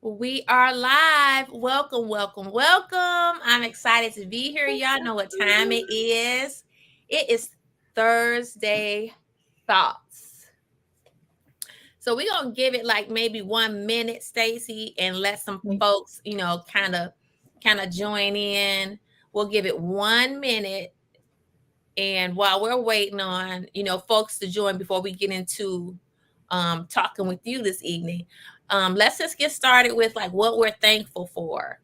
We are live. Welcome, welcome, welcome. I'm excited to be here. Y'all know what time it is. It is Thursday Thoughts. So we're gonna give it like maybe 1 minute, Stacy, and let some folks, kind of join in. We'll give it 1 minute. And while we're waiting on, folks to join before we get into talking with you this evening, let's just get started with like what we're thankful for.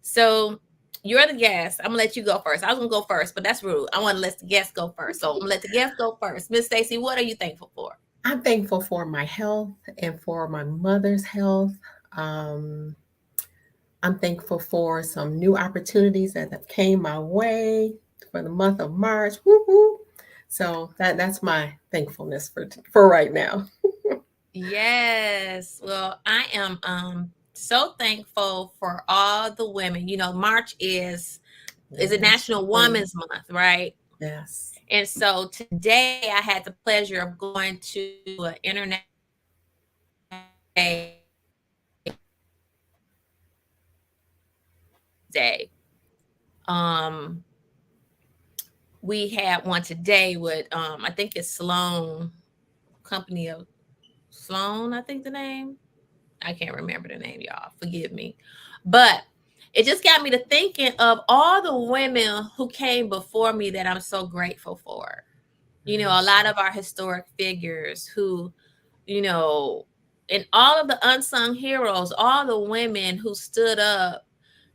So you're the guest. I'm gonna let you go first. I was gonna go first, but that's rude. I want to let the guest go first. So I'm gonna let the guest go first. Miss Stacy, what are you thankful for? I'm thankful for my health and for my mother's health. Um, I'm thankful for some new opportunities that have came my way for the month of March. Woo-hoo. So that's my thankfulness for right now. Yes. Well, I am so thankful for all the women. March is a Yes. National Women's Month, right? Yes. And so today I had the pleasure of going to an international day. Um, we had one today with I think it's Sloan Company of Sloan, I think the name. I can't remember the name, y'all. Forgive me. But it just got me to thinking of all the women who came before me that I'm so grateful for. A lot of our historic figures who, you know, and all of the unsung heroes, all the women who stood up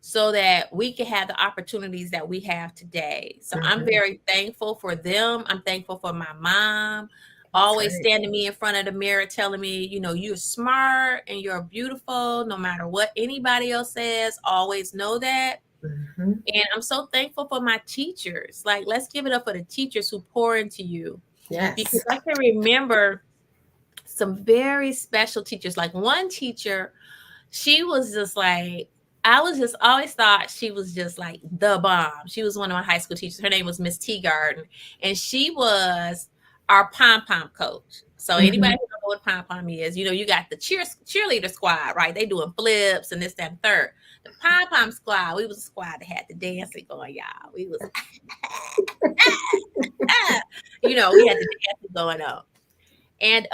so that we can have the opportunities that we have today. So I'm Mhm. very thankful for them. I'm thankful for my mom, That's always great. standing me in front of the mirror telling me, you're smart and you're beautiful no matter what anybody else says. Always know that. Mhm. And I'm so thankful for my teachers. Like, let's give it up for the teachers who pour into you. Because Yes. I can remember some very special teachers. Like one teacher, she was just like, I was just always thought she was just like the bomb. She was one of my high school teachers. Her name was Miss T Garden, and she was our pom pom coach. So anybody Mhm. who don't know what pom pom is, you got the cheerleader squad, right? They doing flips and this, that, and third. The pom pom squad, we was a squad that had the dancing going, y'all. We was, we had the dancing going on. And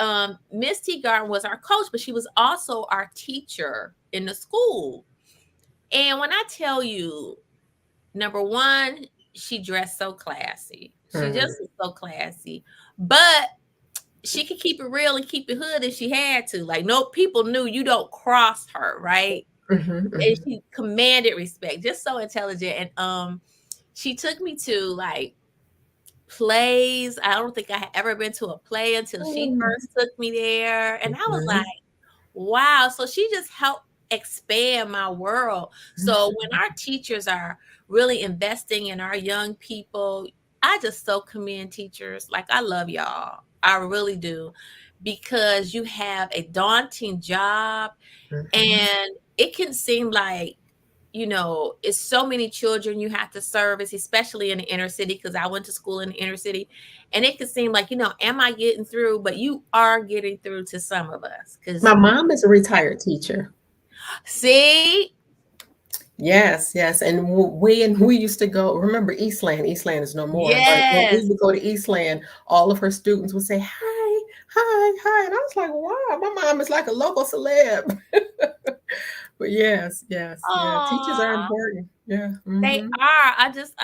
Miss T Garden was our coach, but she was also our teacher in the school. And when I tell you, number one, she dressed so classy. She Mhm. just was so classy. But she could keep it real and keep it hood if she had to. Like, no, people knew you don't cross her, right? Mhm. And Mhm. she commanded respect, just so intelligent. And she took me to like plays. I don't think I had ever been to a play until she first took me there. And I was like, Mhm. wow. So she just helped expand my world. So when our teachers are really investing in our young people, I just so commend teachers. Like, I love y'all. I really do. Because you have a daunting job Mhm. and it can seem like, it's so many children you have to service, especially in the inner city, because I went to school in the inner city. And it could seem like, am I getting through? But you are getting through to some of us. My Because mom is a retired teacher. see, Yes, yes, and we used to go. Remember Eastland? Eastland is no more, but when we yes. would go to Eastland, all of her students would say, "Hi, hi, hi," and I was like, "Wow, my mom is like a local celeb." But yes, yes, yeah, teachers are Oh, important. Yeah, they mhm. are. I just,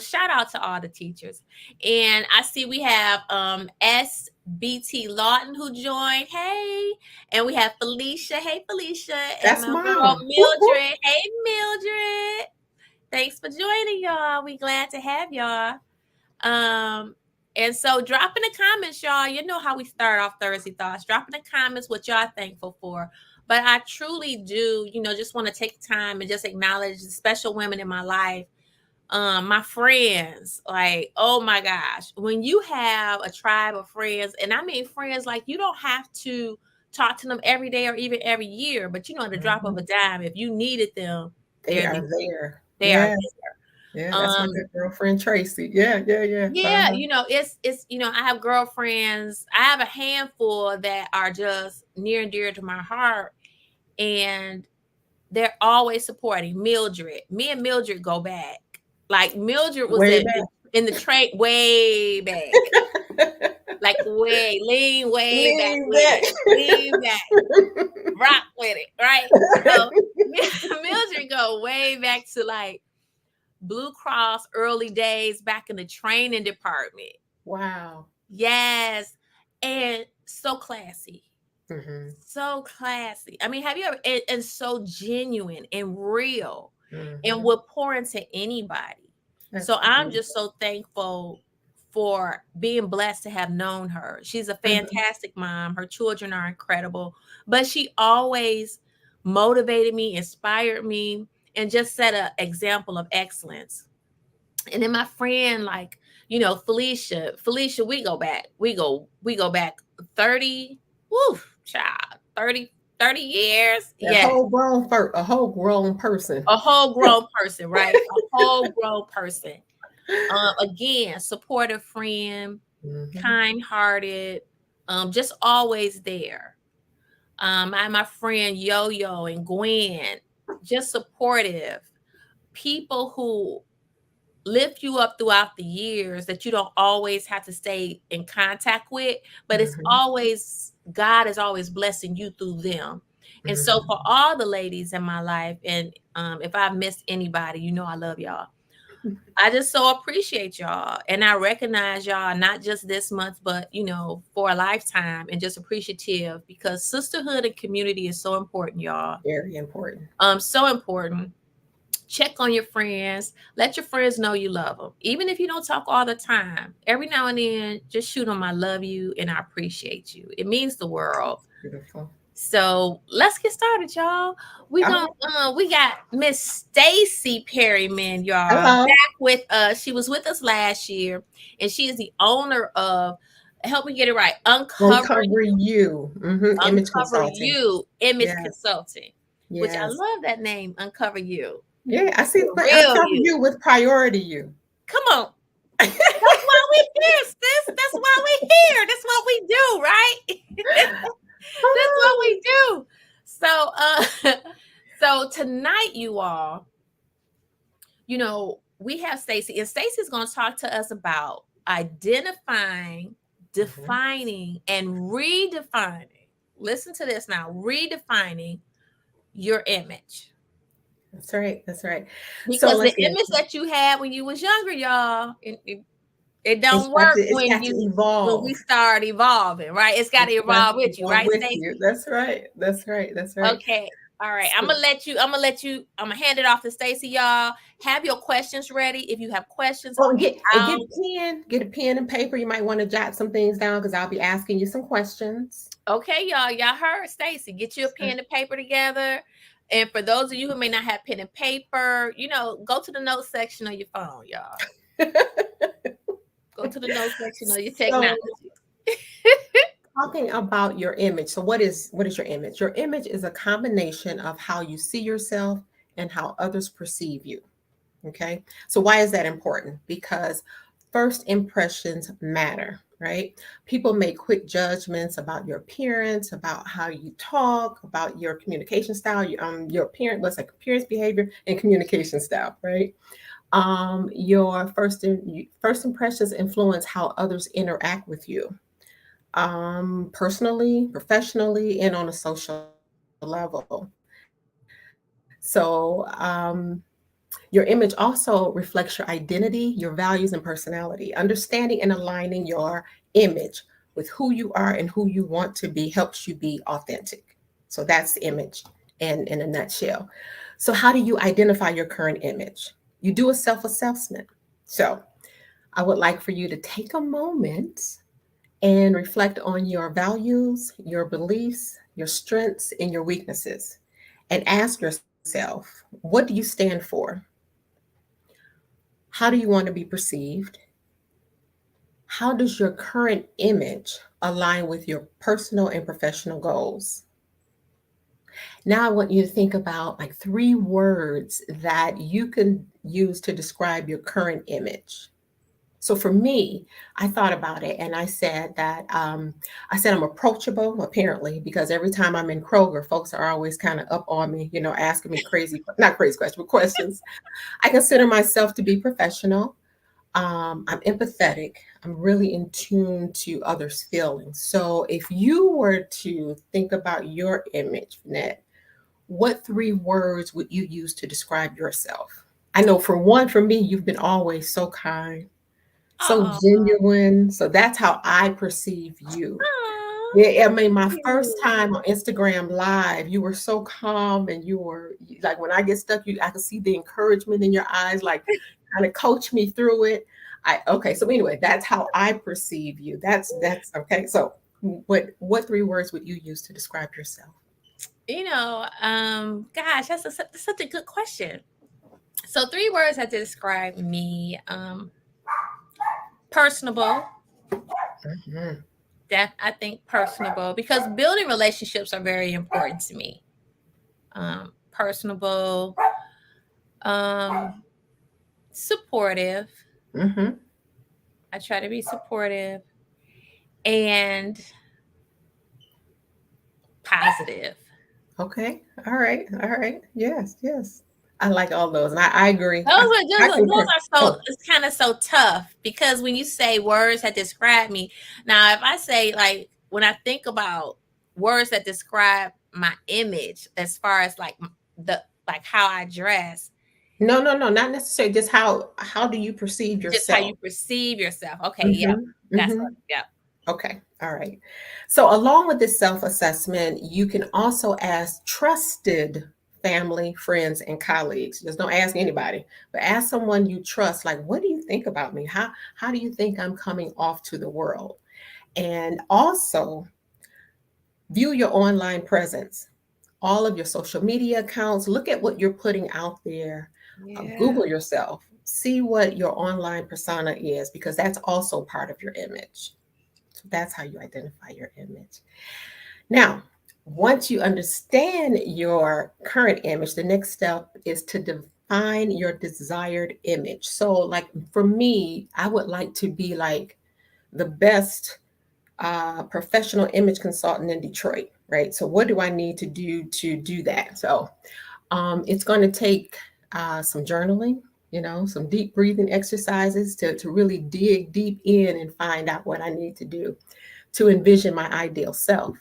shout out to all the teachers. And I see we have SBT Lawton who joined. Hey. And we have Felicia. Hey, Felicia. And That's my girl mom. Whoop, whoop. Mildred. Hey, Mildred. Thanks for joining, y'all. We glad to have y'all. Um, and so drop in the comments, y'all. You know how we start off Thursday Thoughts. Drop in the comments what y'all thankful for. But I truly do, just want to take time and just acknowledge the special women in my life. My friends, like, oh my gosh, when you have a tribe of friends, and I mean friends, like you don't have to talk to them every day or even every year, but at the drop of Mhm. a dime, if you needed them, They they're are there. there. They are Yes, yeah, there. that's my good girlfriend Tracy. Yeah, yeah, yeah. Yeah, Uh-huh. it's I have girlfriends. I have a handful that are just near and dear to my heart. and they're always supporting Mildred. Me and Mildred go back. Like Mildred was Way at back. in the train way back. Like lean back Lean with back. it. Lean back, rock with it, right? So Mildred go way back to like Blue Cross early days back in the training department. Wow. Yes. And so classy. Hmm. So classy. I mean, have you ever and so genuine and real and Hmm. would pour into anybody. That's So I'm beautiful. just so thankful for being blessed to have known her. She's a Hmm. fantastic mom. Her children are incredible, but she always motivated me, inspired me, and just set an example of excellence. And then my friend, like, Felicia, we go back 30, woo, child, 30 years. Yes. A whole grown person. A whole grown person, right? A whole grown person. Again, supportive friend, Hmm. kind hearted, just always there. I my friend Yo Yo and Gwen, just supportive people who lift you up throughout the years that you don't always have to stay in contact with, but it's Hmm. always God is always blessing you through them. And so for Hmm. all the ladies in my life, and if I've missed anybody, I love y'all. I just so appreciate y'all, and I recognize y'all not just this month, but for a lifetime, and just appreciative because sisterhood and community is so important, y'all. Very important. So important. Check on your friends. Let your friends know you love them. Even if you don't talk all the time, every now and then, just shoot them, I love you and I appreciate you. It means the world. Beautiful. So let's get started, y'all. All right. We got Miss Stacy Perryman, y'all, Hello. back with us. She was with us last year, and she is the owner of, help me get it right, Uncover you. Image Uncover consulting. You Image Yes. Consulting, which I Yes. love that name, Uncover You. Yeah, I see. The But real uncover you. you with priority you. Come on. That's why we here, sis. That's why we here. That's what we do, right? That's what we do. So so tonight, you all, we have Stacy, and Stacy's gonna talk to us about identifying, Mhm. defining, and redefining. Listen to this now, redefining your image. That's right. That's right. So Because the let's get image that you had when you was younger, y'all, it it's don't got work to it's got to when we evolve. start evolving, right? It's got to It's got evolve to with you, evolve right, with you. Stacey? That's right. That's right. That's right. Okay. All right. I'm So, gonna let you. I'm gonna hand it off to Stacey, y'all. Have your questions ready. If you have questions, oh, and get I'll. a pen. Get a pen and paper. You might want to jot some things down because I'll be asking you some questions. Okay, y'all. Y'all heard Stacey. Get you a pen and paper together. And for those of you who may not have pen and paper, go to the notes section of your phone, y'all. Go to the notes section of your So technology. talking about your image. So what is your image? Your image is a combination of how you see yourself and how others perceive you. Okay. So why is that important? Because first impressions matter, right? People make quick judgments about your appearance, about how you talk, about your communication style, your appearance, what's like appearance, behavior, and communication style, right? Your first impressions influence how others interact with you, personally, professionally, and on a social level. So, your image also reflects your identity, your values, and personality. Understanding and aligning your image with who you are and who you want to be helps you be authentic. So that's the image and in a nutshell. So how do you identify your current image? You do a self-assessment. So I would like for you to take a moment and reflect on your values, your beliefs, your strengths, and your weaknesses. And ask yourself, what do you stand for? How do you want to be perceived? How does your current image align with your personal and professional goals? Now, I want you to think about like three words that you can use to describe your current image. So for me, I thought about it and I said that I said I'm approachable, apparently, because every time I'm in Kroger, folks are always kind of up on me, asking me crazy, not crazy questions, but questions. I consider myself to be professional. I'm empathetic. I'm really in tune to others' feelings. So if you were to think about your image, Net, what three words would you use to describe yourself? I know for one, for me, you've been always so kind, so Oh, genuine. So that's how I perceive you. Yeah, I mean, my first time on Instagram Live, you were so calm, and you were like, when I get stuck, I can see the encouragement in your eyes, like kind of coach me through it. Okay, so anyway, that's how I perceive you. That's okay. So what three words would you use to describe yourself? gosh, that's such a good question. So, three words that describe me: personable. Mhm. I think personable because building relationships are very important to me. Personable, um, supportive. Mhm. I try to be supportive and positive. Okay. All right. All right. Yes. Yes. I like all those, and I agree. I Those concur. are so Oh, it's kind of so tough because when you say words that describe me, now if I say like when I think about words that describe my image as far as like the like how I dress, no, no, no, not necessarily. Just how do you perceive just how you yourself? perceive yourself. Okay, yep, Mhm. that's what. Mhm. Yep. Okay. All right. So, along with this self assessment, you can also ask trusted family, friends, and colleagues. Just don't ask anybody, but ask someone you trust, like, what do you think about me? How do you think I'm coming off to the world? And also view your online presence, all of your social media accounts. Look at what you're putting out there. Yeah. Google yourself. See what your online persona is, because that's also part of your image. So that's how you identify your image. Now, once you understand your current image, the next step is to define your desired image. So, like for me, I would like to be like the best professional image consultant in Detroit, right? So, what do I need to do that? So, it's going to take some journaling, some deep breathing exercises to really dig deep in and find out what I need to do to envision my ideal self.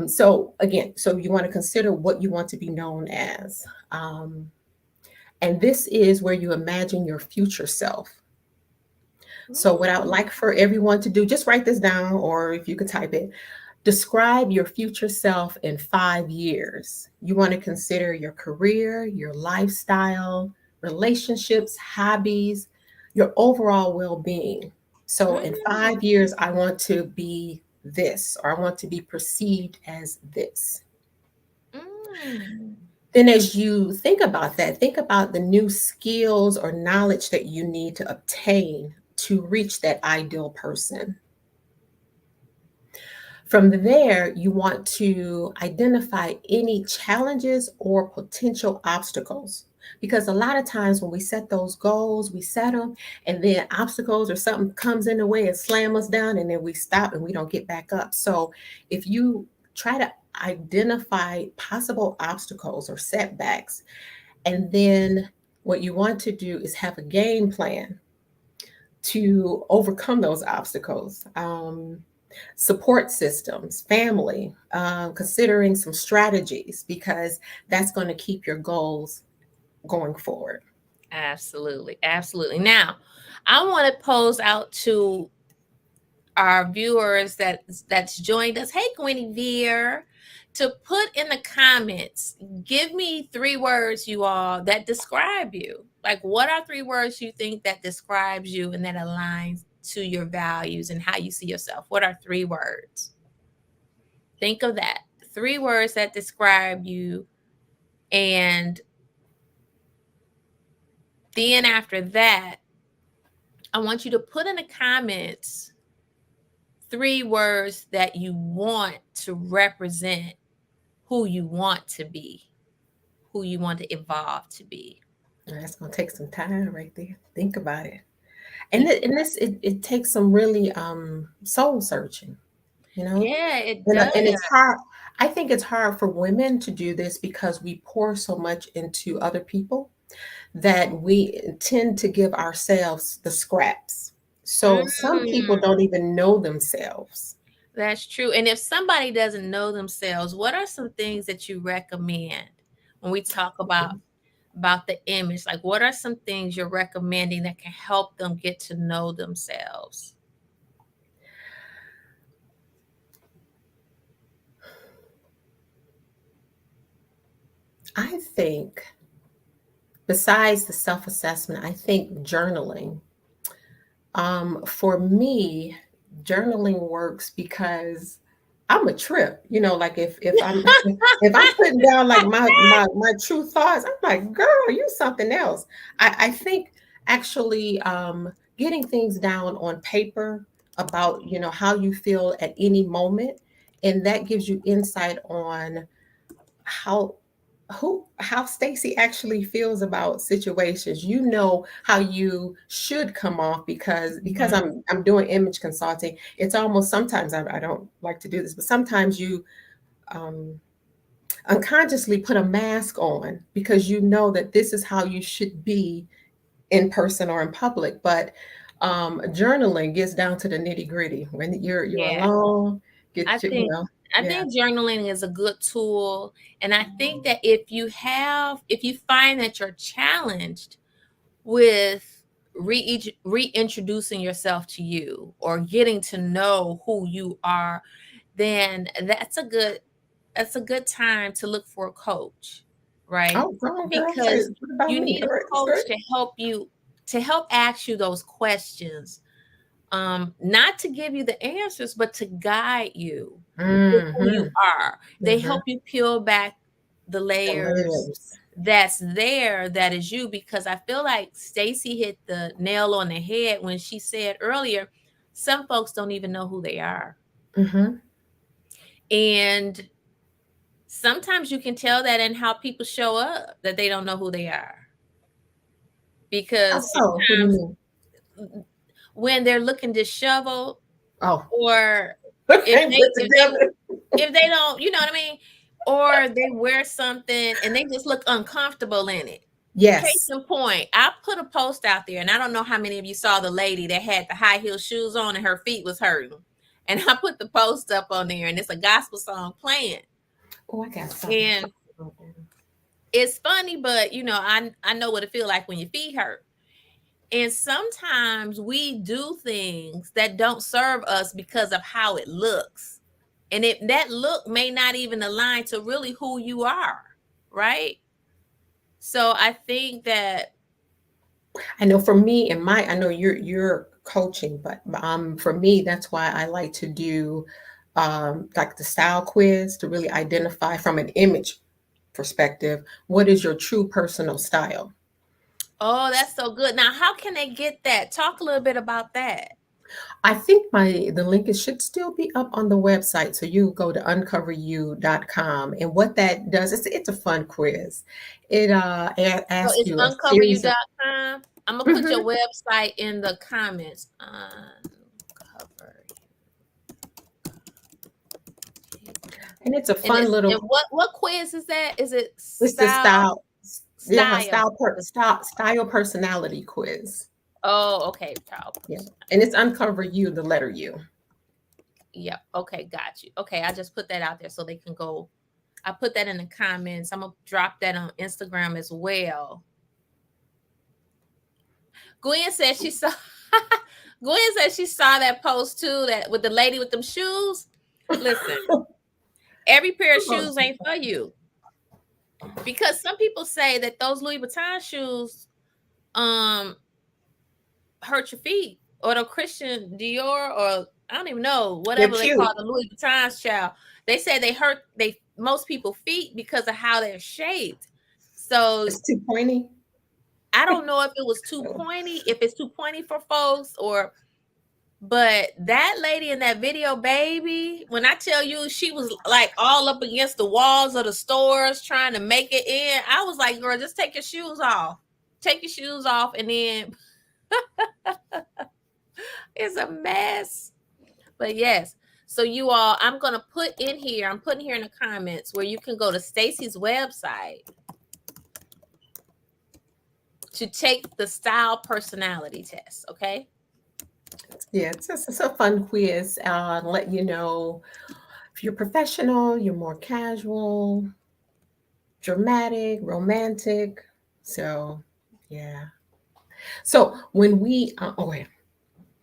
So again, so you want to consider what you want to be known as. Um, and this is where you imagine your future self. So what I would Mm. like for everyone to do, just write this down, or if you could type it, describe your future self in 5 years. You want to consider your career, your lifestyle, relationships, hobbies, your overall well being. So in Mm. 5 years, I want to be this, or I want to be perceived as this. Mm. Then, as you think about that, think about the new skills or knowledge that you need to obtain to reach that ideal person. From there, you want to identify any challenges or potential obstacles. Because a lot of times when we set those goals, we set them, and then obstacles or something comes in the way and slam us down, and then we stop and we don't get back up. So if you try to identify possible obstacles or setbacks, and then what you want to do is have a game plan to overcome those obstacles. Support systems, family, considering some strategies, because that's going to keep your goals going forward. Absolutely, absolutely. Now, I want to pose out to our viewers that's joined us. Hey, Guinevere, to put in the comments, give me three words, you all, that describe you. Like, what are three words you think that describes you and that aligns to your values and how you see yourself? What are three words? Think of that. Three words that describe you. And then after that, I want you to put in the comments three words that you want to represent who you want to be, who you want to evolve to be. And that's going to take some time right there. Think about it. And it takes some really soul searching, you know. Yeah, it And does. it's hard. I think it's hard for women to do this because we pour so much into other people that we tend to give ourselves the scraps. So some people Mm, don't even know themselves. that's true. And if somebody doesn't know themselves, what are some things that you recommend when we talk about the image? Like, what are some things you're recommending that can help them get to know themselves? I think besides the self-assessment, I think journaling. For me, journaling works because I'm a trip. You know, like if I'm if I'm putting down like my true thoughts, I'm like, girl, you something else. I think actually getting things down on paper about how you feel at any moment, and that gives you insight on how how Stacy actually feels about situations. You know how you should come off because Mhm. I'm doing image consulting. It's almost sometimes I don't like to do this, but sometimes you um, unconsciously put a mask on because you know that this is how you should be in person or in public. But journaling gets down to the nitty gritty when you're Yeah. alone. I Get think I yeah. think journaling is a good tool, and I think that if you find that you're challenged with reintroducing yourself to you or getting to know who you are, then that's a good time to look for a coach, right? Oh, girl, say Because what about you me? need a Say. coach to help ask you those questions, not to give you the answers, but to guide you with who you Mhm, are. They mhm. help you peel back the The layers layers. that's there that is you, because I feel like Stacy hit the nail on the head when she said earlier, some folks don't even know who they are. Mhm. And sometimes you can tell that in how people show up, that they don't know who they are. How Because so? What do you sometimes mean? when they're looking disheveled, Oh, or if can't they put if they together. if they don't, you know what I mean? Or they wear something and they just look uncomfortable in it. Case Yes. in point, I put a post out there, and I don't know how many of you saw the lady that had the high heel shoes on and her feet was hurting. And I put the post up on there, and it's a gospel song playing. Oh, I got something. And it's funny, but I know what it feel like when your feet hurt. And sometimes we do things that don't serve us because of how it looks. And that look may not even align to really who you are, right? So I think that. I know for me and I know you're coaching, but for me that's why I like to do like the style quiz to really identify from an image perspective what is your true personal style. Oh, that's so good. Now, how can they get that? Talk a little bit about that. I think the link should still be up on the website. So you go to uncoveru.com. And what that does, it's a fun quiz. It So asks it's you a series of uncoveru.com. I'm gonna put your Mhm. website in the comments. Uncover. And it's a And fun little what quiz is that? Is it it's the style? style personality quiz. Oh, okay, style Yeah. person. And it's uncover you, the letter U. Yep. Okay, got you. Okay, I just put that out there so they can go. I put that in the comments. I'm gonna drop that on Instagram as well. Gwen said she saw. Gwen said she saw that post too. That with the lady with them shoes. Listen, every pair of shoes ain't for you, because some people say that those Louis Vuitton shoes um hurt your feet, or the Christian Dior, or I don't even know, They're whatever they call cute. the Louis Vuitton's child. They say they hurt they most people feet because of how they're shaped. So It's too pointy. I don't know if it was too pointy, if it's too pointy for folks, or but that lady in that video, baby, when I tell you she was like all up against the walls of the stores trying to make it in, I was like, girl, just take your shoes off. Take your shoes off and then It's a mess. But yes. So you all, I'm gonna put in here, I'm putting here in the comments where you can go to Stacy's website to take the style personality test. Okay. Yeah, it's a fun quiz. Let you know if you're professional, you're more casual, dramatic, romantic. So, yeah. So when we, oh wait,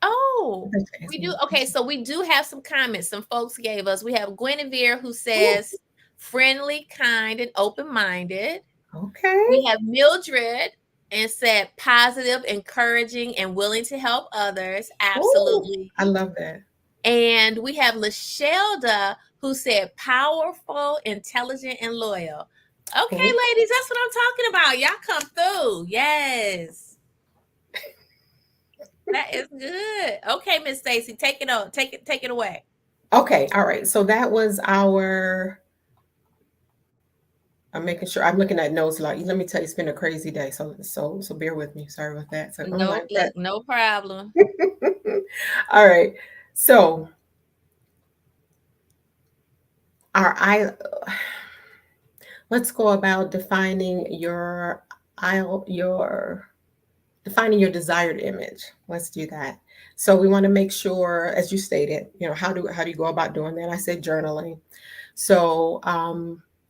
Oh, let's ask we me do. a Okay, question. so we do have some comments some folks gave us. We have Guinevere who Ooh, says friendly, kind, and open-minded. We okay. have Mildred and said positive, encouraging, and willing to help others. Ooh, I Absolutely. love that. And we have Lashelda who said powerful, intelligent, and loyal. Okay, Ooh, ladies, that's what I'm talking about. Y'all come through. Yes. That is good. Okay, Miss Stacy, take it on. Take it away. okay, all right. So that was our. I'm making sure I'm looking at notes. Like, let me tell you, it's been a crazy day. So bear with me. Sorry about that. So, oh No, my look, no problem. God. All right. So our I let's go about your defining your desired image. Let's do that. So we want to make sure, as you stated, how do you go about doing that? I said journaling. So,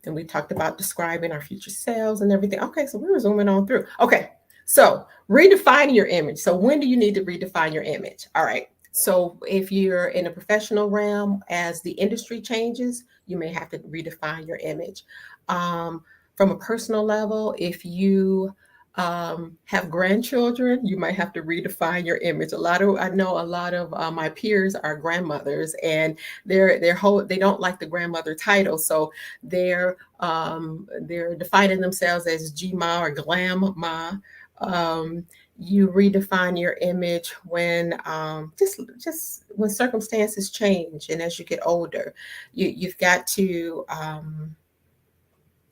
and we talked about describing our future selves and everything. Okay, so we were zooming on through. Okay, so redefining your image. So, when do you need to redefine your image? All right. So, if you're in a professional realm, as the industry changes, you may have to redefine your image. From a personal level, if you have grandchildren, you might have to redefine your image. I know a lot of my peers are grandmothers, and they don't like the grandmother title, so they're defining themselves as Gma or Glam Ma. You redefine your image when just when circumstances change, and as you get older, you've got to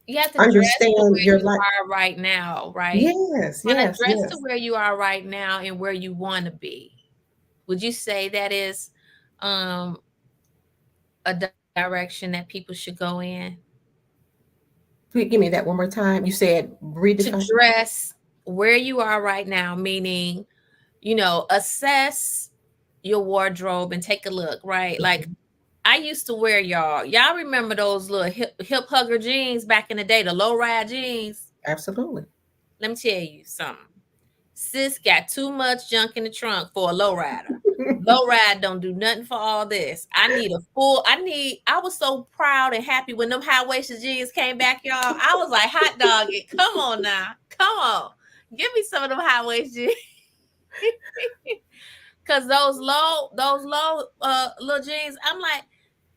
You have to dress to understand where your you life. are right now, right? Yes, Kind of yes, dress to yes. where you are right now and where you want to be. Would you say that is um, a direction that people should go in? Please give me that one more time. You said To redefine. dress where you are right now, meaning, assess your wardrobe and take a look, right? Like Mhm. I used to wear y'all remember those little hip hugger jeans back in the day, the low ride jeans. Absolutely. Let me tell you something. Sis got too much junk in the trunk for a low rider. Low ride don't do nothing for all this. I was so proud and happy when them high waisted jeans came back, y'all. I was like, hot dog it. Come on now. Come on. Give me some of them high waist jeans. Cause those low little jeans, I'm like,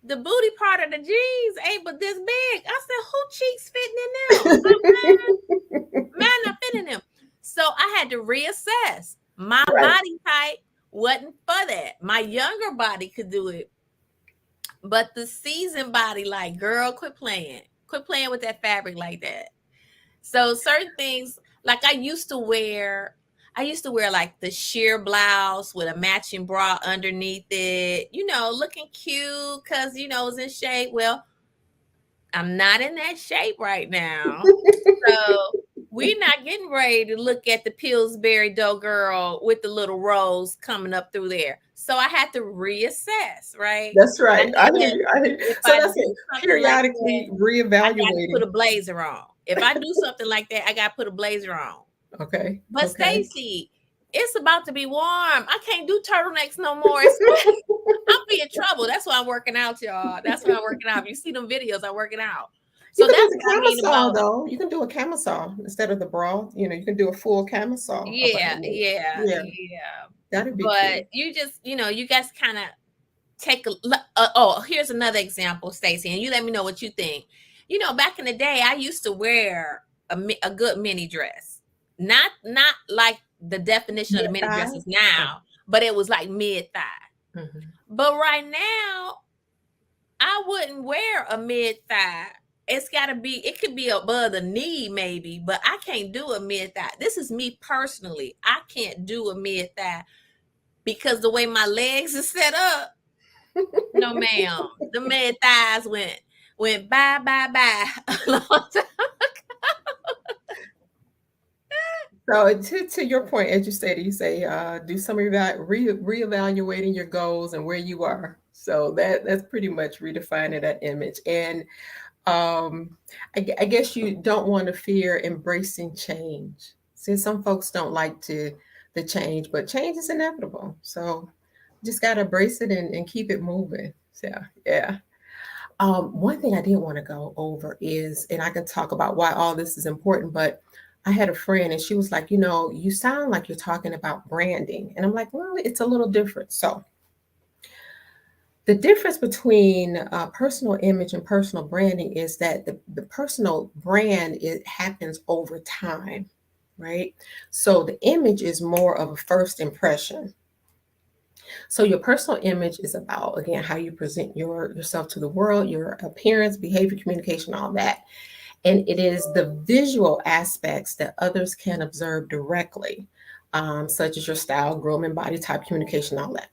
the booty part of the jeans ain't but this big. I said, who cheeks fitting in them? Mine not fitting them. So I had to reassess. My Right. body type wasn't for that. My younger body could do it, but the seasoned body, like, girl, quit playing. Quit playing with that fabric like that. So certain things, like I used to wear like the sheer blouse with a matching bra underneath it, looking cute because, it was in shape. Well, I'm not in that shape right now. So we not getting ready to look at the Pillsbury Dough girl with the little rolls coming up through there. So I had to reassess, right? That's I right. I knew hear that you. I hear you. if So I that's it. do something like that, Periodically I got to put reevaluating. a blazer on. If I do something like that, I got to put a blazer on. Okay. But Okay. Stacy, it's about to be warm. I can't do turtlenecks no more. I'll be in trouble. That's why I'm working out, y'all. That's why I'm working out. If you see them videos, I'm working out. You So can do that's the what I mean camisole about, though. You can do a camisole instead of the bra. You can do a full camisole about yeah, it. yeah, Yeah, yeah. that'd be But cute. you just, you guys kind of take oh, here's another example, Stacey, and you let me know what you think. Back in the day, I used to wear a good mini dress, not like the definition of the Mid mini thigh. dresses Oh. now, but it was like mid thigh. Mhm. But right now, I wouldn't wear a mid thigh. It could be above the knee maybe, but I can't do a mid thigh. This is me personally. I can't do a mid thigh. because the way my legs is set up, no ma'am. The man thighs went bye bye bye a long time. So to your point, as you say do some of that reevaluating your goals and where you are. So that's pretty much redefining that image. And um, I guess you don't want to fear embracing change. Since some folks don't like to the change, but change is inevitable. So just gotta embrace it and keep it moving. So yeah. One thing I did want to go over is, and I can talk about why all this is important, but I had a friend and she was like, you sound like you're talking about branding. And I'm like, well, it's a little different. So the difference between personal image and personal branding is that the personal brand, it happens over time, right? So the image is more of a first impression. So your personal image is about, again, how you present yourself to the world, your appearance, behavior, communication, all that. And it is the visual aspects that others can observe directly, such as your style, grooming, body type, communication, all that.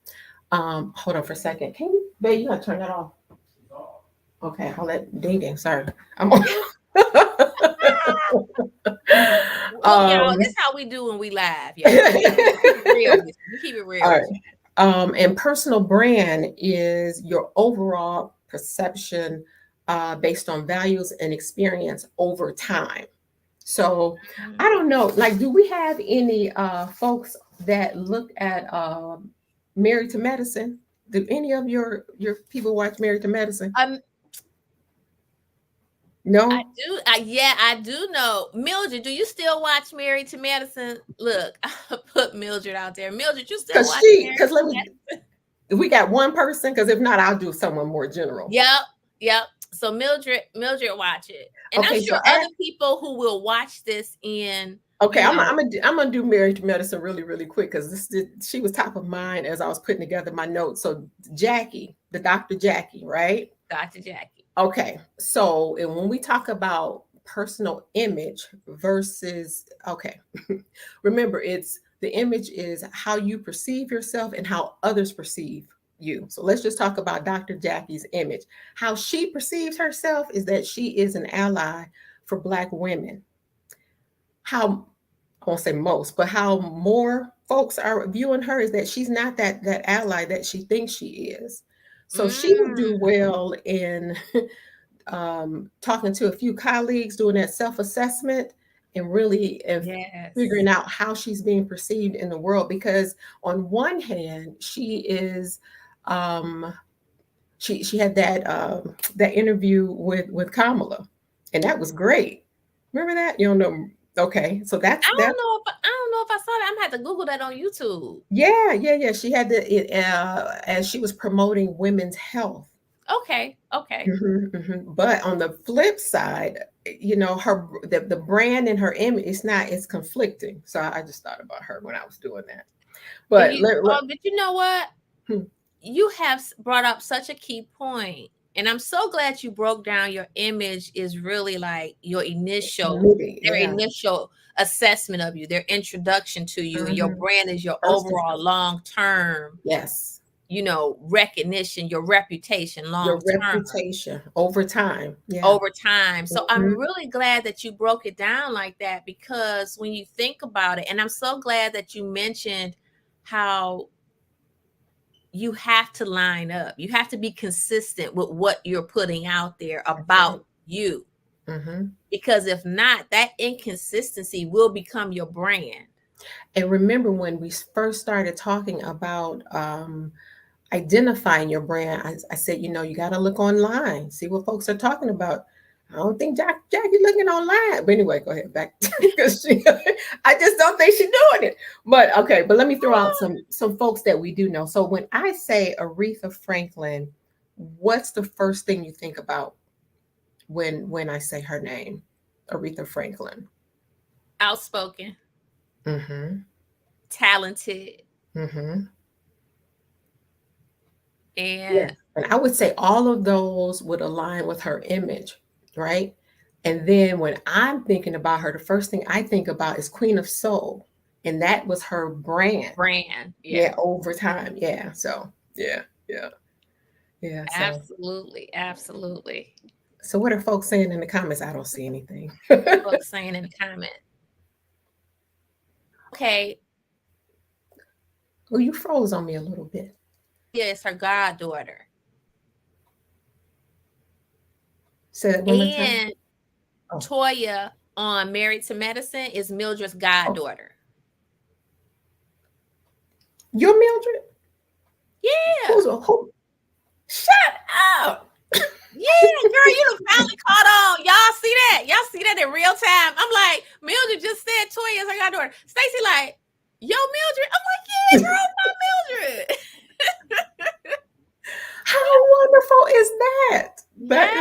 Hold on for a second. Can you, babe, you gotta turn that off. Okay, I'll let ding ding. Sorry. I'm on. Look, y'all, um, this how we do when we live, y'all. We keep it real with you. We keep it real all with right. you. And personal brand is your overall perception based on values and experience over time. So I Mhm. don't know, like, do we have any folks that look at Married to Medicine? Do any of your people watch Married to Medicine? Um, I No, do. Yeah, I do know. Mildred, do you still watch Married to Medicine? Look, I put Mildred out there. Mildred, you still watch Married because to let me. Medicine? We got one person. Because if not, I'll do someone more general. Yep, yep. So Mildred watch it, and I'm Okay, sure so other people who will watch this in, okay, you know, I'm gonna do Married to Medicine really quick because she was top of mind as I was putting together my notes. So Jackie, the Dr. Jackie, right? Dr. Jackie. Okay, so and when we talk about personal image versus okay, remember it's the image is how you perceive yourself and how others perceive you. So let's just talk about Dr. Jackie's image. How she perceives herself is that she is an ally for Black women. How I won't say most, but how more folks are viewing her is that she's not that ally that she thinks she is. So she will do Mm, well in talking to a few colleagues, doing that self assessment, and really and yes. figuring out how she's being perceived in the world. Because on one hand, she is um, she had that interview with Kamala, and that was great. Remember that? You don't know? Okay, so that's I don't know if I saw that. I'm gonna have to Google that on YouTube. yeah. She had as she was promoting women's health. Okay, okay. But on the flip side, her the brand and her image, it's conflicting. So I just thought about her when I was doing that. But But you know what? hmm, You have brought up such a key point, and I'm so glad you broke down your image is really like maybe, their yeah. initial assessment of you, their introduction to you, and your hmm brand is your First and overall foremost, long term, yes, recognition, your reputation your long term reputation over time. Yeah. over time. So I'm hmm really glad that you broke it down like that, because when you think about it, and I'm so glad that you mentioned how you have to line up. You have to be consistent with what you're putting out there That's about right. you. hmm Because if not, that inconsistency will become your brand. And remember when we first started talking about identifying your brand, I said, you got to look online, see what folks are talking about. I don't think Jackie looking online. But anyway, go ahead back because I just don't think she's doing it. But okay, but let me throw out some folks that we do know. So when I say Aretha Franklin, what's the first thing you think about when I say her name? Aretha Franklin. Outspoken, Mm-hmm. talented, Mm-hmm. Yeah. and And I would say all of those would align with her image, right? And then when I'm thinking about her, the first thing I think about is Queen of Soul. and that was her brand. Brand. Yeah, Yeah. over time. Yeah. So yeah, yeah, yeah. So Absolutely. Absolutely. what are folks saying in the comments? I don't see anything. Folks saying in the comment. Okay. Oh, you froze on me a little bit. Toya is her goddaughter. Say that one more time. And Oh, Toya on Married to Medicine is Mildred's oh, goddaughter. you're Mildred. Yeah. Who? Shut up. Yeah, girl, you done finally caught on. Y'all see that? Y'all see that in real time? I'm like, Mildred just said Toya is her goddaughter. Stacy like, yo, Mildred. I'm like, yeah, girl, my Mildred. How wonderful is that? That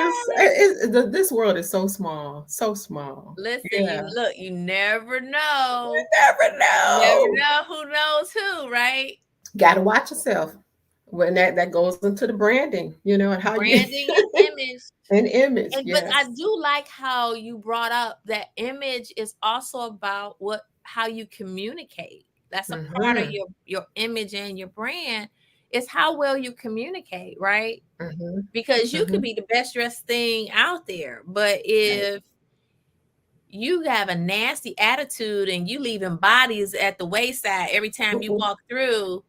Yeah. this world is so small, so small. Listen, you Yeah, look, you never know. you never You never know. know who knows who, right? Got to watch yourself when that goes into the branding, and how you Branding and image. an image. And but I Yes. do like how you brought up that image is also about how you communicate. That's a part of Mm-hmm. your image and your brand is how well you communicate, right? Mm-hmm. Because you Mm-hmm. could be the best dressed thing out there, but Right. if you have a nasty attitude and you leaving bodies at the wayside every time you Mm-mm. walk through,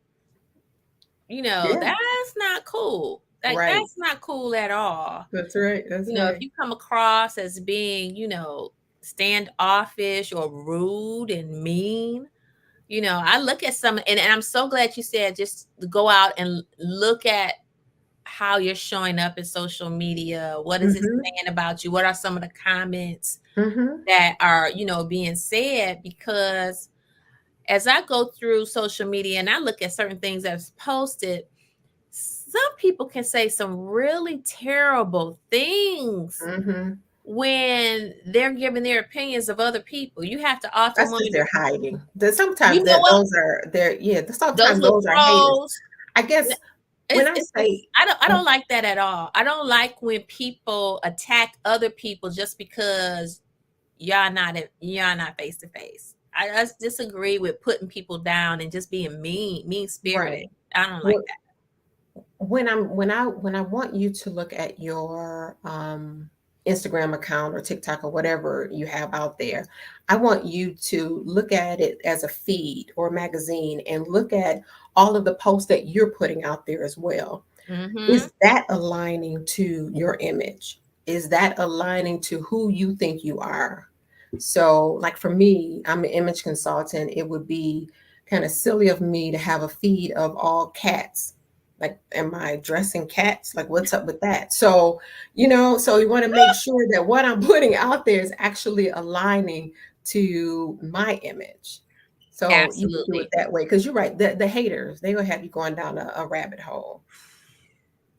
Yeah. that's not cool. Like Right. that's not cool at all. That's right. That's If right. you come across as being, standoffish or rude and mean, I look at and I'm so glad you said just to go out and look at how you're showing up in social media. What is it Mm-hmm. saying about you? What are some of the comments Mm-hmm. that are, being said? Because as I go through social media and I look at certain things that's posted, some people can say some really terrible things Mm-hmm. when they're giving their opinions of other people. You have to often That's because wonder, they're hiding. Sometimes you know what? those are they're yeah. Those Sometimes little those are haters. trolls. I guess when I say I don't like that at all. I don't like when people attack other people just because y'all not face to face. I just disagree with putting people down and just being mean spirited. right. I don't like Well, that. when I want you to look at your Instagram account or TikTok or whatever you have out there, I want you to look at it as a feed or a magazine and look at all of the posts that you're putting out there as well. Mm-hmm. Is that aligning to your image? Is that aligning to who you think you are? So, like for me, I'm an image consultant. It would be kind of silly of me to have a feed of all cats. Like, am I dressing cats? Like, what's up with that? So, so you want to make sure that what I'm putting out there is actually aligning to my image. So you can do it Absolutely. that way. Because you're right, the haters, they will have you going down a rabbit hole.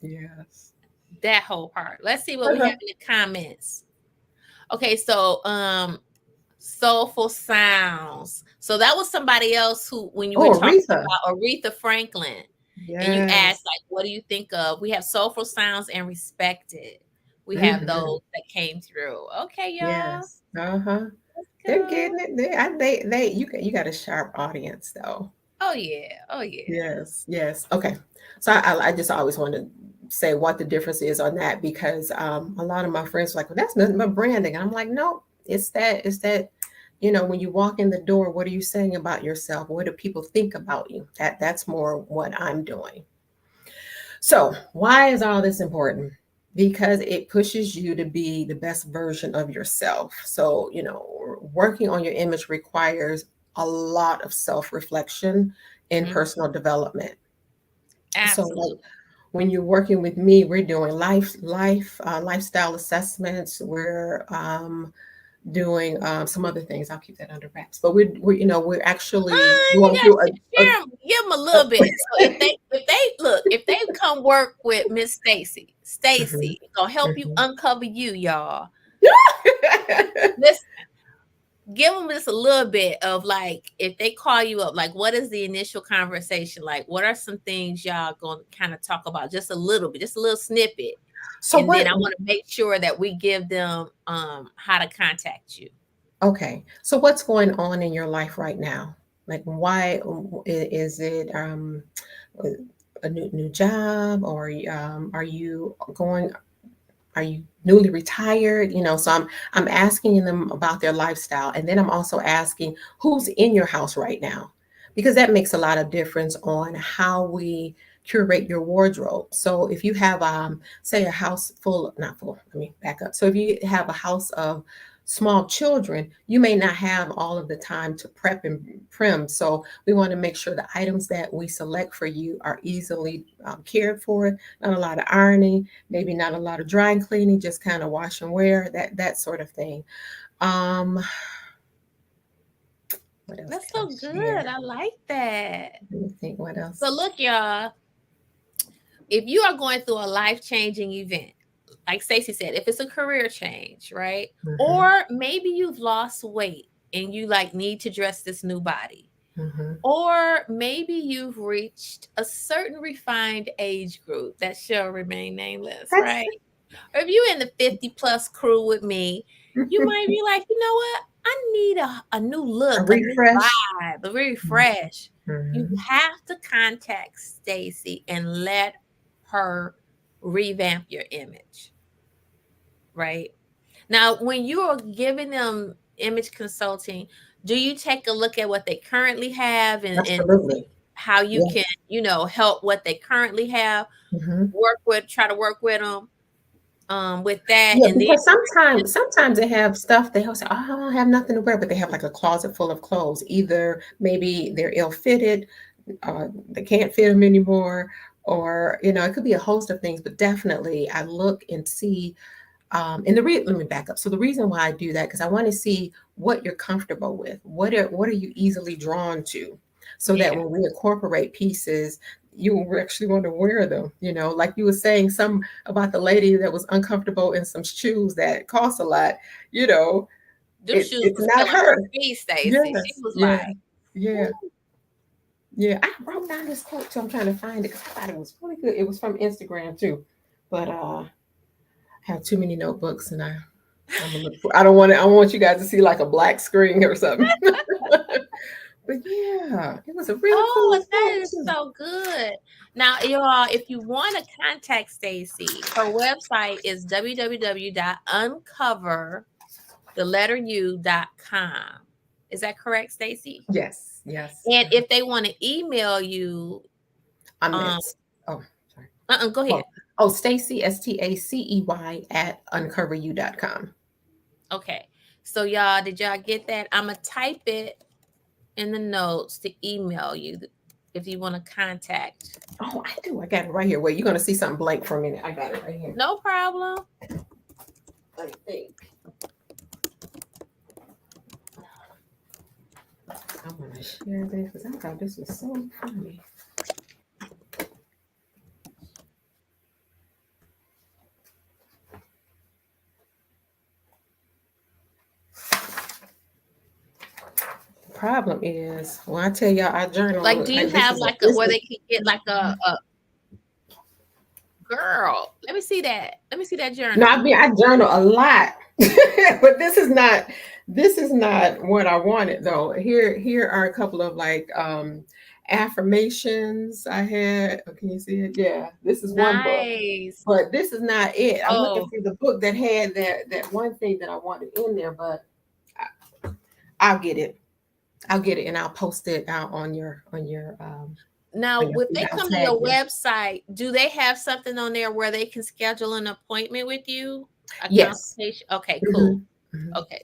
Yes. That whole part. Let's see what we Uh-huh. have in the comments. Okay, so soulful sounds. So that was somebody else who, when you were Oh, talking Aretha. about Aretha Franklin, and you Yes. asked like, what do you think of? We have soulful sounds and respected. We have Hmm. those that came through. Okay, y'all. Yes. Uh-huh. Let's They're go. getting it. You got a sharp audience though. Oh yeah. Oh yeah. Yes. Yes. Okay. So I just always want to say what the difference is on that because a lot of my friends are like, well, that's nothing but branding. And I'm like, no, it's that, when you walk in the door, what are you saying about yourself? What do people think about you? That's more what I'm doing. So, why is all this important? Because it pushes you to be the best version of yourself. So, working on your image requires a lot of self reflection and Mhm. personal development. So, like Absolutely. when you're working with me, we're doing lifestyle assessments. We're doing some other things. I'll keep that under wraps. But we're actually You going gotta through share 'em, give them a a little bit. So if they come work with Miss Stacy, Mhm, Stacy gonna help you mhm. uncover you, y'all. Listen, give them just a little bit of like if they call you up, like what is the initial conversation like? What are some things y'all gonna kind of talk about? Just a little bit, just a little snippet, So and then what I want to make sure that we give them how to contact you. Okay. So what's going on in your life right now? Like, why is it a new job, or are you going? Are you newly retired? So I'm asking them about their lifestyle, and then I'm also asking who's in your house right now, because that makes a lot of difference on how we curate your wardrobe. So if you have say a house full, not full, let me back up. So if you have a house of small children, you may not have all of the time to prep and prim. So we want to make sure the items that we select for you are easily cared for, not a lot of ironing, maybe not a lot of dry cleaning, just kind of wash and wear, that sort of thing. Um, what else That's can so I good. share? I like that. Let me think what So else. look, y'all, if you are going through a life-changing event, like Stacey said, if it's a career change, right? Mm-hmm, Or maybe you've lost weight and you like need to dress this new body. mm-hmm. Or maybe you've reached a certain refined age group that shall remain nameless, That's right? Or if you're in the 50 plus crew with me, you might be like, you know what? I need a new a look, a new refresh. vibe, a refresh. You Mm-hmm. have to contact Stacy and let her revamp your image, right? Now, when you are giving them image consulting, do you take a look at what they currently have and see Absolutely. how you can, Yes. help what they currently have, Mm-hmm. try to work with them with that, Yeah, and then because sometimes they have stuff they say, oh, I don't have nothing to wear, but they have like a closet full of clothes. Either maybe they're ill fitted, they can't fit them anymore, or it could be a host of things. But definitely, I look and see. And let me back up. So the reason why I do that, because I want to see what you're comfortable with. What are you easily drawn to, so that yeah, when we incorporate pieces, you will actually want to wear them. Like you were saying, some about the lady that was uncomfortable in some shoes that cost a lot. You know, them shoes it's was not killing her her. feet, Stacy. She Yes, was yeah, like, yeah, "Ooh, yeah. I wrote down this quote, so I'm trying to find it because I thought it was really good. It was from Instagram too, but I have too many notebooks, and I'm gonna look for. I don't want to. I want you guys to see like a black screen or something. But yeah, it was a real cool oh, that quote is too. so good." Now, y'all, if you want to contact Stacy, her website is www.uncover the letter u.com. Is that correct, Stacy? Yes, yes. And if they want to email you, I'm um, it's. Oh, sorry. go Oh, ahead. oh, Stacy Stacey at uncoveru.com. Okay. So y'all, did y'all get that? I'm gonna type it in the notes to email you if you want to contact. Oh, I do. I got it right here. Wait, you're gonna see something blank for a minute. I got it right here. No problem. I think I want to share this because I thought this was so funny. Problem is, when I tell y'all I Like, journal, do you like this have is a like a this where is they can get like a girl? Let me see that. Let me see that no, journal. I journal a lot, but this is not what I wanted though. Here are a couple of like affirmations I had. Oh, can you see it? Yeah, this is one book, Nice. but this is not it. I'm looking Oh, for the book that had that one thing that I wanted in there, but I'll get it. I'll get it and I'll post it out now on your if feed. they I'll come to tag your you. website, do they have something on there where they can schedule an appointment with you? A Yes. consultation? Okay, Hmm. cool. Hmm. Okay.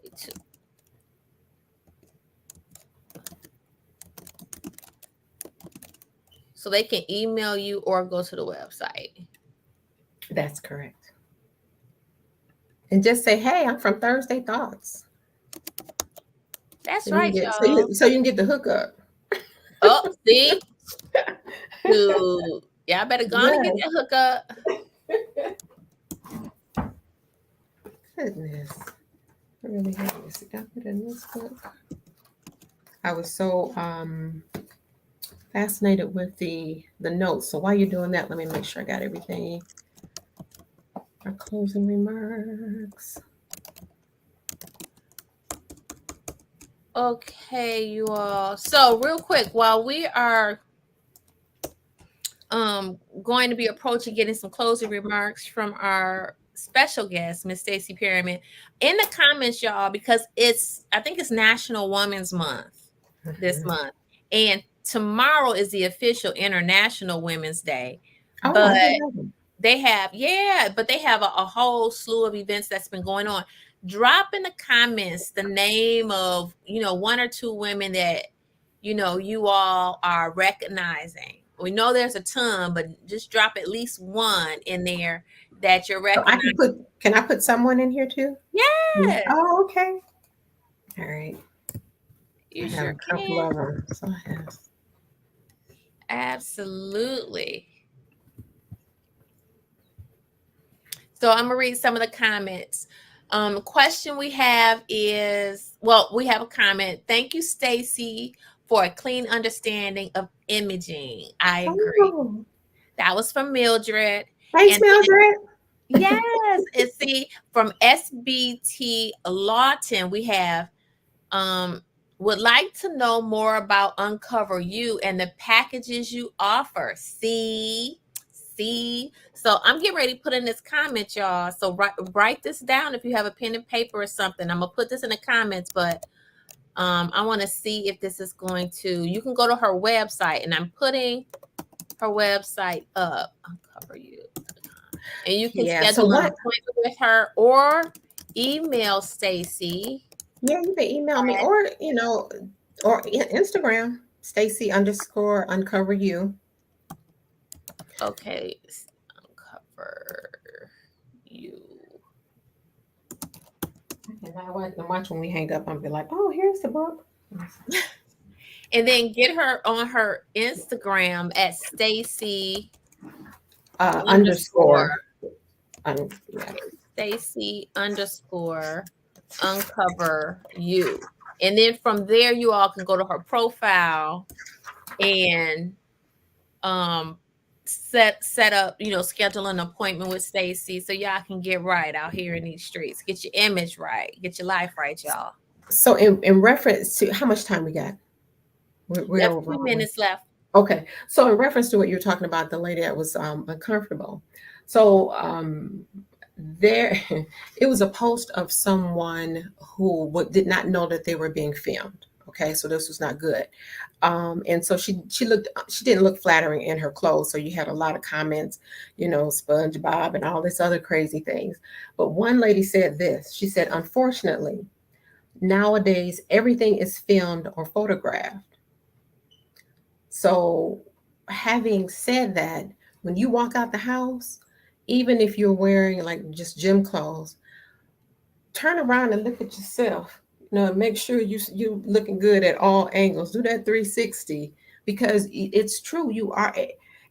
So they can email you or go to the website. That's correct. And just say, "Hey, I'm from Thursday Thoughts." That's So you can right, get so y'all. you can get the hookup. Oh, see? Dude. Y'all better go on and get Yes. that hookup. Goodness. I really have this. Did I put in this book? I was so fascinated with the notes. So while you're doing that, let me make sure I got everything. Our closing remarks. Okay, you all. So real quick, while we are going to be approaching getting some closing remarks from our special guest, Miss Stacy Perryman, in the comments, y'all, because I think it's National Women's Month this Mhm. month, and tomorrow is the official International Women's Day. Oh, But I didn't know them. they have, yeah, but they have a whole slew of events that's been going on. Drop in the comments the name of, one or two women that, you all are recognizing. We know there's a ton, but just drop at least one in there that you're So I recognizing. can I put someone in here too? Yeah. Yes, Oh, okay. All right. you I have sure a couple can. of them. So I have. Absolutely. So I'm gonna read some of the comments. Question we have is, well, we have a comment. Thank you, Stacy, for a clean understanding of imaging. I agree. Oh, That was from Mildred. thanks, And Mildred. yes, and see from SBT Lawton, we have um would like to know more about Uncoveru and the packages you offer. See. So I'm getting ready to put in this comment, y'all. So write this down if you have a pen and paper or something. I'm gonna put this in the comments, but I want to see if this is going to. You can go to her website, and I'm putting her website up. Uncoveru, and you can Yeah. So schedule an what? appointment with her or email Stacy. Yeah, you can email me or or Instagram. Stacy underscore uncover you. Okay, uncover you. And I watch when we hang up. I'll be like, oh, here's the book. And then get her on her Instagram at Stacy underscore Underscore. Yeah. Stacy underscore uncover you. And then from there you all can go to her profile and um set up, schedule an appointment with Stacy so y'all can get right out here in these streets. Get your image right. Get your life right, y'all. So in reference to how much time we got? We We're have over. 2 minutes left. Okay. So in reference to what you're talking about, the lady that was uncomfortable. So there, it was a post of someone who did not know that they were being filmed. Okay, so this was not good. And so she didn't look flattering in her clothes. So you had a lot of comments, SpongeBob and all this other crazy things. But one lady said this. She said, unfortunately, nowadays everything is filmed or photographed. So, having said that, when you walk out the house, even if you're wearing like just gym clothes, turn around and look at yourself. Make sure you looking good at all angles. Do that 360 because it's true. You are.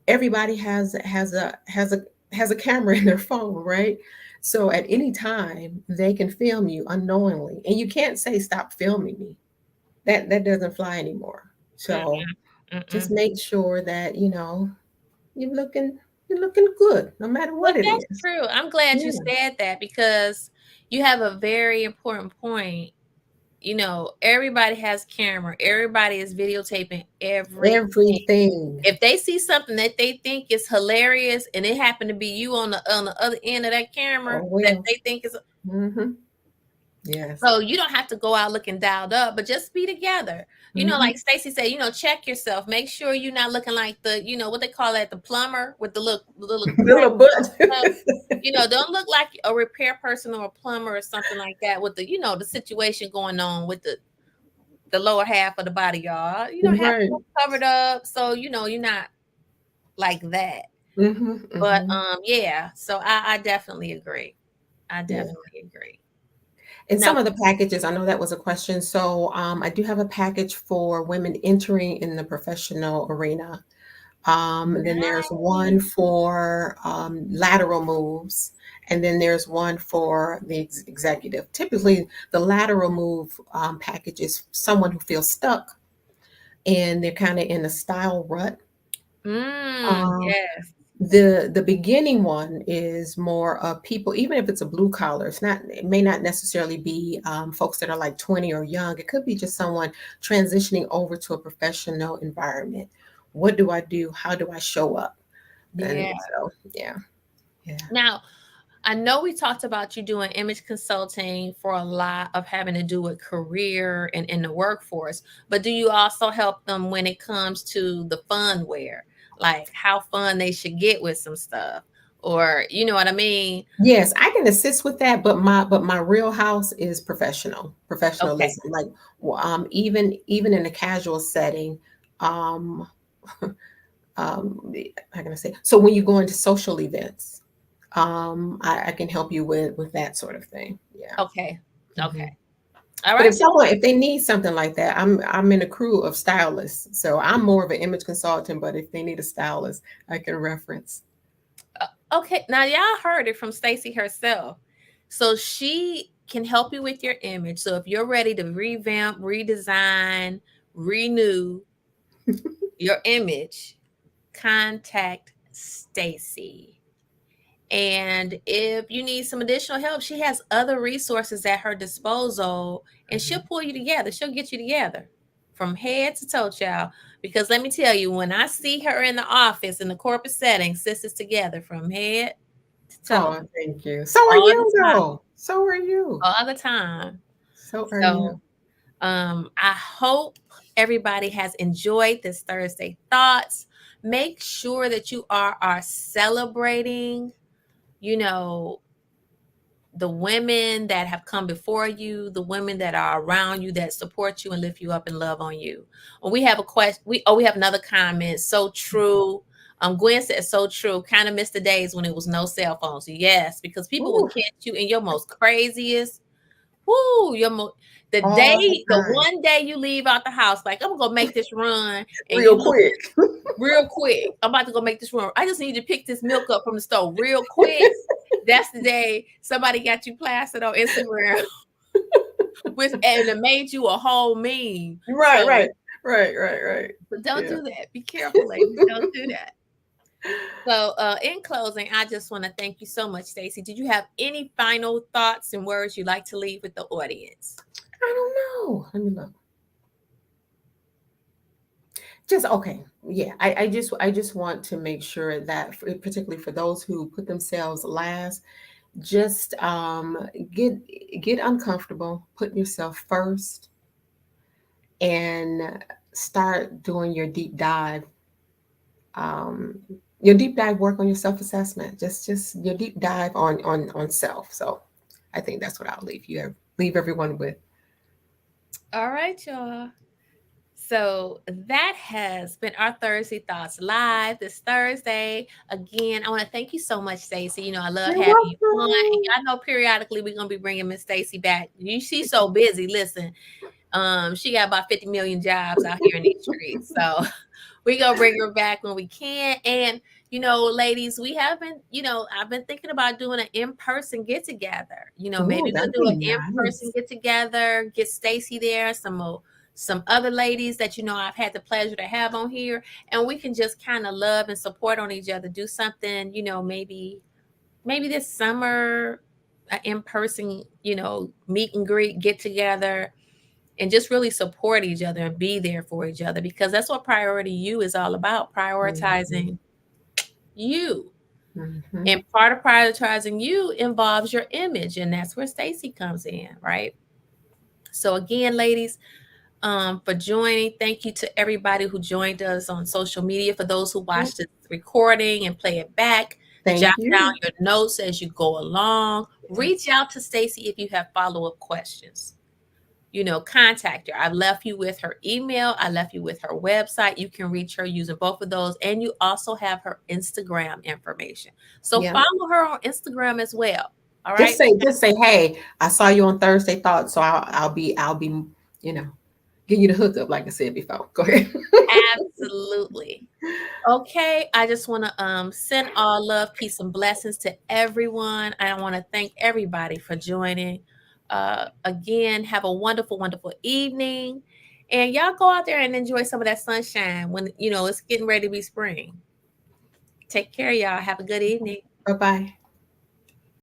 Everybody has a camera in their phone, right? So at any time they can film you unknowingly, and you can't say stop filming me. That doesn't fly anymore. So just Mm-mm. make sure that you're looking you're looking good no matter Well, what it that's is. true. I'm glad you Yeah. said that because you have a very important point. Everybody has camera. Everybody is videotaping everything. Everything. If they see something that they think is hilarious and it happened to be you on the other end of that camera Oh that well. they think is, Mm-hmm. Yes. so you don't have to go out looking dialed up, but just be together. Mm-hmm. Like Stacy said, check yourself. Make sure you're not looking like what they call that, the plumber with the little The little butt. stuff. Don't look like a repair person or a plumber or something like that with the situation going on with the lower half of the body, y'all. Have Right. to covered up so you're not like that. Mm-hmm. But Mm-hmm. yeah, so I definitely agree. I Yeah. definitely agree. And Now, some of the packages, I know that was a question. So I do have a package for women entering in the professional arena. Then there's one nice. for lateral moves, and then there's one for the executive. Typically, the lateral move package is someone who feels stuck and they're kind of in a style rut. Um, Yes. The beginning one is more of people, even if it's a blue collar, it may not necessarily be folks that are like 20 or young. It could be just someone transitioning over to a professional environment. What do I do? How do I show up? And Yeah. so, yeah, yeah. Now, I know we talked about you doing image consulting for a lot of having to do with career and in the workforce, but do you also help them when it comes to the fun wear, like how fun they should get with some stuff, or you know what I mean? Yes, I can assist with that, but my real house is Okay, professionalism. Like, even in a casual setting, um, how can I say? So when you go into social events, I can help you with that sort of thing. Yeah. okay, Hmm. okay. All But right, y'all. if they need something like that, I'm in a crew of stylists, so I'm more of an image consultant. But if they need a stylist, I can reference. Okay, now y'all heard it from Stacy herself. So she can help you with your image. So if you're ready to revamp, redesign, renew your image, contact Stacy. And if you need some additional help, she has other resources at her disposal and she'll Mhm. pull you together. She'll get you together from head to toe, child. Because let me tell you, when I see her in the office in the corporate setting, sisters together from head to toe Oh, thank you. So are all the you time, though? So are you. all the time. So are So you. I hope everybody has enjoyed this Thursday Thoughts. Make sure that you are celebrating, you know, the women that have come before you, the women that are around you that support you and lift you up and love on you. We have a question. We have another comment. So true. Gwen said so true. Kind of missed the days when it was no cell phones. Yes, because people will Ooh, catch you in your most craziest. Woo, all the the time. one day you leave out the house, like I'm gonna make this run, and Real quick. real quick. I'm about to go make this run. I just need to pick this milk up from the store real quick. That's the day somebody got you plastered on Instagram with and it made you a whole meme. Right, right. Right, right, right. So don't Yeah. do that. Be careful, ladies. Don't do that. So, in closing, I just want to thank you so much, Stacey. Did you have any final thoughts and words you'd like to leave with the audience? I don't know. Let me look. Just okay. Yeah, I just want to make sure that particularly for those who put themselves last, just get get uncomfortable, put yourself first, and start doing um, your deep dive work on your self assessment. Just your deep dive on self. So I think that's what I'll leave everyone with. All right, y'all. So that has been our Thursday Thoughts Live this Thursday. Again, I want to thank you so much, Stacey. You know, I love You're having you on. And welcome. I know periodically we're gonna be bringing Miss Stacey back. She's so busy. Listen, she got about 50 million jobs out here in these streets. So we gonna bring her back when we can. And ladies, we haven't, I've been thinking about doing an in-person get together. Oh, Maybe we'll that'd do be an in-person nice. get together, get Stacy there, some other ladies that I've had the pleasure to have on here, and we can just kind of love and support on each other, do something, maybe this summer, an in-person, meet and greet, get together, and just really support each other and be there for each other, because that's what Priority You is all about, Mhm, prioritizing you. mhm. And part of prioritizing you involves your image, and that's where Stacy comes in, right? So again, ladies, for joining, thank you to everybody who joined us on social media. For those who Yep. watched the recording and play it back, jot Thank down you. your notes as you go along. Reach Yes. out to Stacy if you have follow-up questions. Contact her. I've left you with her email. I left you with her website. You can reach her using both of those. And you also have her Instagram information. So Yeah. follow her on Instagram as well. All right. Just say, hey, I saw you on Thursday Thoughts, so I'll be, you know, give you the hookup, like I said before. Go ahead. Absolutely. Okay. I just want to send all love, peace, and blessings to everyone. I want to thank everybody for joining. Again, have a wonderful, wonderful evening. And y'all go out there and enjoy some of that sunshine when it's getting ready to be spring. Take care, y'all. Have a good evening. Bye bye.